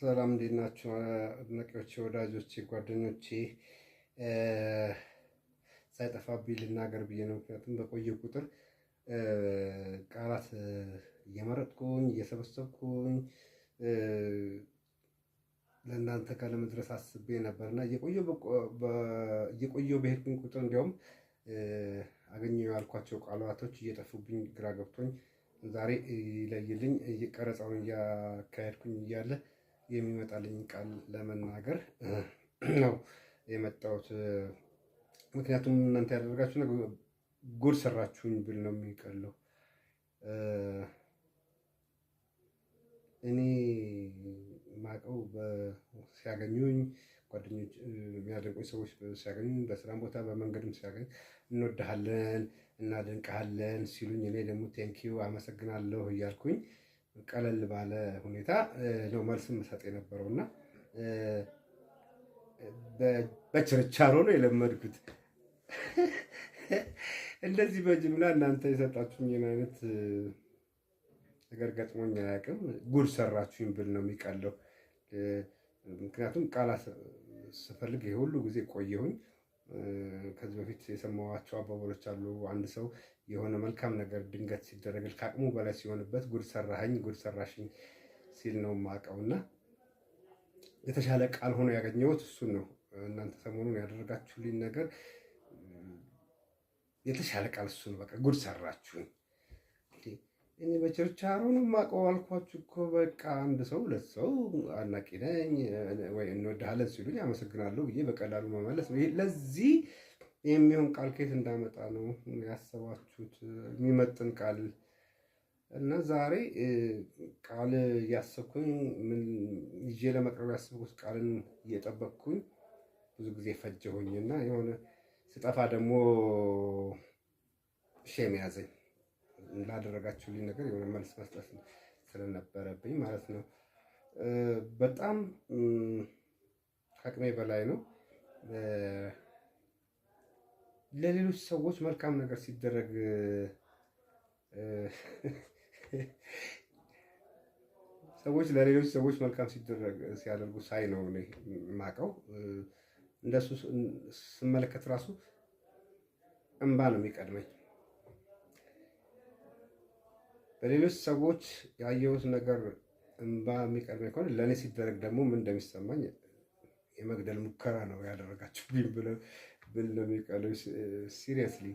ሰላም እንዴት ናችሁ? አድናቂዎቼ፣ ወዳጆቼ፣ ጓደኞቼ ሳይጠፋብኝ ልናገር ብዬ ነው። ምክንያቱም በቆየ ቁጥር ቃላት እየመረጥኩኝ እየሰበሰብኩኝ ለእናንተ ጋር ለመድረስ አስቤ ነበርና እየቆየሁ በሄድኩኝ ቁጥር እንዲያውም አገኘሁ ያልኳቸው ቃላቶች እየጠፉብኝ ግራ ገብቶኝ ዛሬ ይለይልኝ ቀረጻውን እያካሄድኩኝ እያለ የሚመጣልኝ ቃል ለመናገር ነው የመጣሁት። ምክንያቱም እናንተ ያደረጋችሁ ነገር ጉድ ሰራችሁኝ ብል ነው የሚቀለው። እኔ ማቀው ሲያገኙኝ ጓደኞች የሚያደንቁኝ ሰዎች ሲያገኙኝ በስራም ቦታ በመንገድም ሲያገኝ እንወድሃለን እናደንቅሃለን ሲሉኝ እኔ ደግሞ ቴንኪው አመሰግናለሁ እያልኩኝ ቀለል ባለ ሁኔታ ነው መልስም ሰጥ የነበረው እና በችርቻሮ ነው የለመድኩት። እንደዚህ በጅምላ እናንተ የሰጣችሁኝን አይነት ነገር ገጥሞኝ አያውቅም። ጉድ ሰራችሁኝ ብል ነው የሚቀለው። ምክንያቱም ቃላት ስፈልግ ይሄ ሁሉ ጊዜ ቆየሁኝ። ከዚህ በፊት የሰማኋቸው አባባሎች አሉ። አንድ ሰው የሆነ መልካም ነገር ድንገት ሲደረግ ከአቅሙ በላይ ሲሆንበት ጉድ ሰራኸኝ፣ ጉድ ሰራሽኝ ሲል ነው የማውቀው እና የተሻለ ቃል ሆኖ ያገኘሁት እሱን ነው። እናንተ ሰሞኑን ያደረጋችሁልኝ ነገር የተሻለ ቃል እሱ ነው። በቃ ጉድ ሰራችሁኝ። እኔ በችርቻሮ ነው የማውቀው አልኳችሁ እኮ። በቃ አንድ ሰው ሁለት ሰው አድናቂ ነኝ ወይ እንወድሃለን ሲሉኝ አመሰግናለሁ ብዬ በቀላሉ መመለስ ነው። ለዚህ የሚሆን ቃል ከየት እንዳመጣ ነው ያሰባችሁት? የሚመጥን ቃል እና ዛሬ ቃል እያሰብኩኝ ምን ይዤ ለመቅረብ ያሰብኩት ቃልን እየጠበቅኩኝ ብዙ ጊዜ ፈጀሁኝና የሆነ ስጠፋ ደግሞ ሼም ያዘኝ። ላደረጋችሁልኝ ነገር የሆነ መልስ መስጠት ስለነበረብኝ ማለት ነው። በጣም ከአቅሜ በላይ ነው። ለሌሎች ሰዎች መልካም ነገር ሲደረግ ለሌሎች ሰዎች መልካም ሲያደርጉ ሳይ ነው እኔ የማውቀው። እንደሱ ስመለከት ራሱ እንባ ነው የሚቀድመኝ። በሌሎች ሰዎች ያየሁት ነገር እንባ የሚቀድመኝ ከሆነ ለእኔ ሲደረግ ደግሞ ምን እንደሚሰማኝ የመግደል ሙከራ ነው ያደረጋችሁብኝ ብል ነው የሚቀለው። ሲሪየስሊ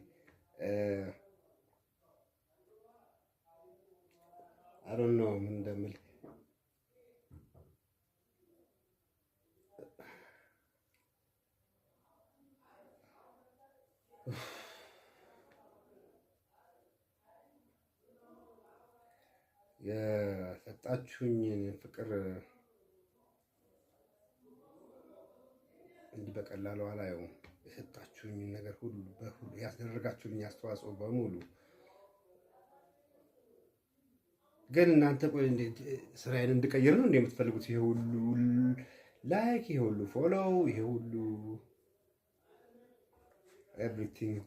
አይ ዶንት ኖ ምን እንደምል። የሰጣችሁኝን ፍቅር እንዲህ በቀላሉ አላየውም። የሰጣችሁኝን ነገር ሁሉ ያስደረጋችሁልኝ አስተዋጽኦ በሙሉ ግን እናንተ ቆይ እንዴት ስራዬን እንድቀይር ነው እንደምትፈልጉት? ይሄ ሁሉ ላይክ፣ ይሄ ሁሉ ፎሎው፣ ይሄ ሁሉ ኤቭሪቲንግ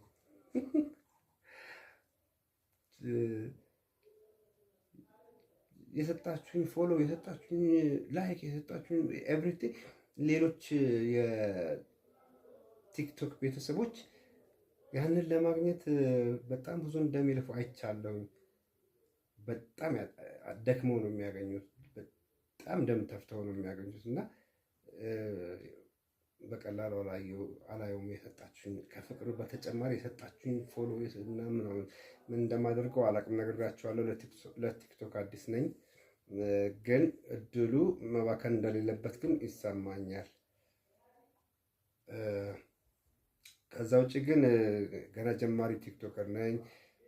የሰጣችሁኝ ፎሎው፣ የሰጣችሁኝ ላይክ፣ የሰጣችሁኝ ኤቭሪቲንግ ሌሎች የቲክቶክ ቤተሰቦች ያንን ለማግኘት በጣም ብዙ እንደሚለፉ አይቻለሁኝ። በጣም ደክመው ነው የሚያገኙት። በጣም ደም ተፍተው ነው የሚያገኙት እና በቀላሉ አላየውም። የሰጣችሁኝ ከፍቅሩ በተጨማሪ የሰጣችሁኝ ፎሎ እና ምናምን ምን እንደማደርገው አላቅም። ነግራችኋለሁ። ለቲክቶክ አዲስ ነኝ፣ ግን እድሉ መባከን እንደሌለበት ግን ይሰማኛል። ከዛ ውጭ ግን ገና ጀማሪ ቲክቶከር ነኝ።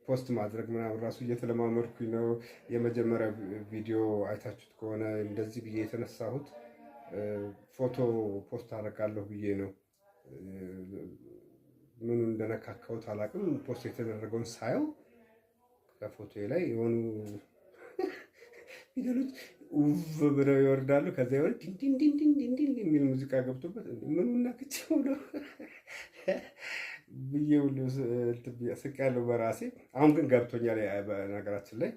ፖስት ማድረግ ምናምን ራሱ እየተለማመድኩኝ ነው። የመጀመሪያ ቪዲዮ አይታችሁት ከሆነ እንደዚህ ብዬ የተነሳሁት ፎቶ ፖስት አደርጋለሁ ብዬ ነው። ምኑ እንደነካካሁት አላውቅም። ፖስት የተደረገውን ሳየው ከፎቶዬ ላይ የሆኑ ፊደሎች ውቭ ብለው ይወርዳሉ። ከዛ ይወርድ ዲንዲን የሚል ሙዚቃ ገብቶበት ምኑ ነክቼው ነው ብዬ ሁሉ ስቄያለሁ በራሴ። አሁን ግን ገብቶኛል። በነገራችን ላይ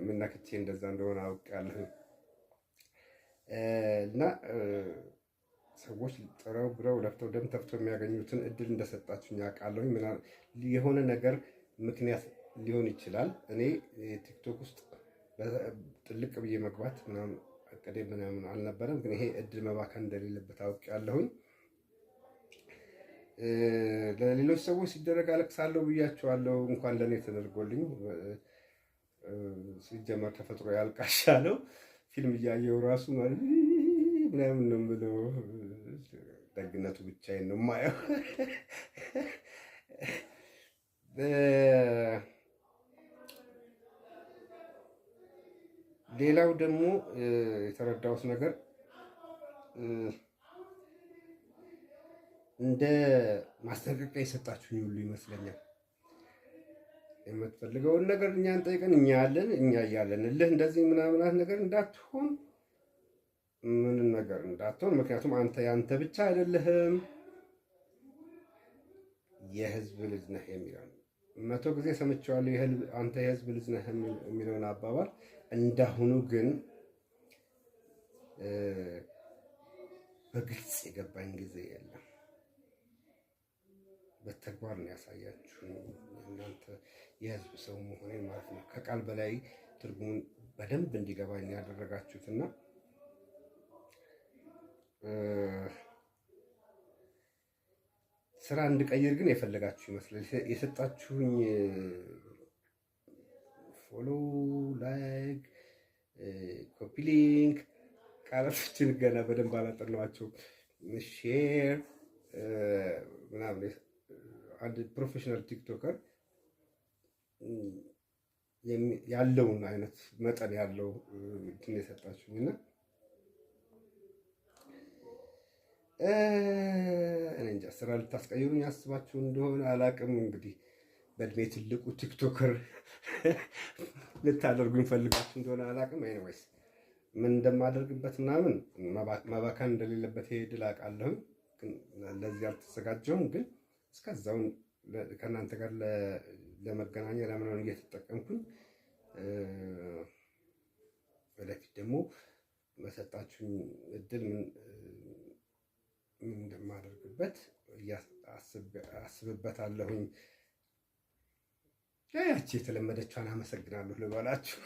ምን ነክቼ እንደዛ እንደሆነ አውቄያለሁ። እና ሰዎች ጥረው ግረው ለፍተው ደም ተፍተው የሚያገኙትን እድል እንደሰጣችሁኝ አውቃለሁ። የሆነ ነገር ምክንያት ሊሆን ይችላል። እኔ ቲክቶክ ውስጥ ጥልቅ ብዬ መግባት ምናምን አቅዴ ምናምን አልነበረም፣ ግን ይሄ እድል መባከን እንደሌለበት አውቄያለሁኝ። ለሌሎች ሰዎች ሲደረግ አለቅሳለሁ ብያቸዋለሁ። እንኳን ለእኔ ተደርጎልኝ። ሲጀመር ተፈጥሮ ያልቃሻ ነው። ፊልም እያየው ራሱ ማለት ምናምን ነው የምለው። ደግነቱ ብቻዬን ነው የማየው። ሌላው ደግሞ የተረዳሁት ነገር እንደ ማስጠንቀቂያ የሰጣችሁኝ ሁሉ ይመስለኛል። የምትፈልገውን ነገር እኛን ጠይቀን እኛ ያለን እኛ እያለን እልህ እንደዚህ ምናምናት ነገር እንዳትሆን ምንም ነገር እንዳትሆን። ምክንያቱም አንተ ያንተ ብቻ አይደለህም፣ የህዝብ ልጅ ነህ የሚለው 100 ጊዜ ሰምቼዋለሁ። አንተ የህዝብ ልጅ ነህ የሚለውን አባባል እንዳሁኑ ግን በግልጽ የገባኝ ጊዜ የለም። በተግባር ነው ያሳያችሁ እናንተ የህዝብ ሰው መሆኔን ማለት ነው። ከቃል በላይ ትርጉሙን በደንብ እንዲገባኝ ያደረጋችሁትና ስራ እንድቀይር ግን የፈለጋችሁ ይመስላል። የሰጣችሁኝ ፎሎ፣ ላይክ፣ ኮፒ ሊንክ ቃላቶችን ገና በደንብ አላጠናኋቸው። ሼር ምናምን አንድ ፕሮፌሽናል ቲክቶከር ያለውን አይነት መጠን ያለው እንትን የሰጣችሁኝ እና እኔ እንጃ ስራ ልታስቀይሩኝ ያስባችሁ እንደሆነ አላቅም። እንግዲህ በእድሜ ትልቁ ቲክቶከር ልታደርጉኝ ፈልጋችሁ እንደሆነ አላቅም። ኤኒዌይስ ምን እንደማደርግበት ምናምን መባከን እንደሌለበት ይሄ ድል አውቃለሁኝ፣ ግን ለዚህ አልተዘጋጀሁም። ግን እስከዛው ከእናንተ ጋር ለመገናኛ ለምናምን እየተጠቀምኩኝ ወደፊት ደግሞ በሰጣችሁኝ እድል ምን እንደማደርግበት አስብበታለሁኝ። ያቺ የተለመደችዋን አመሰግናለሁ ልበላችሁ።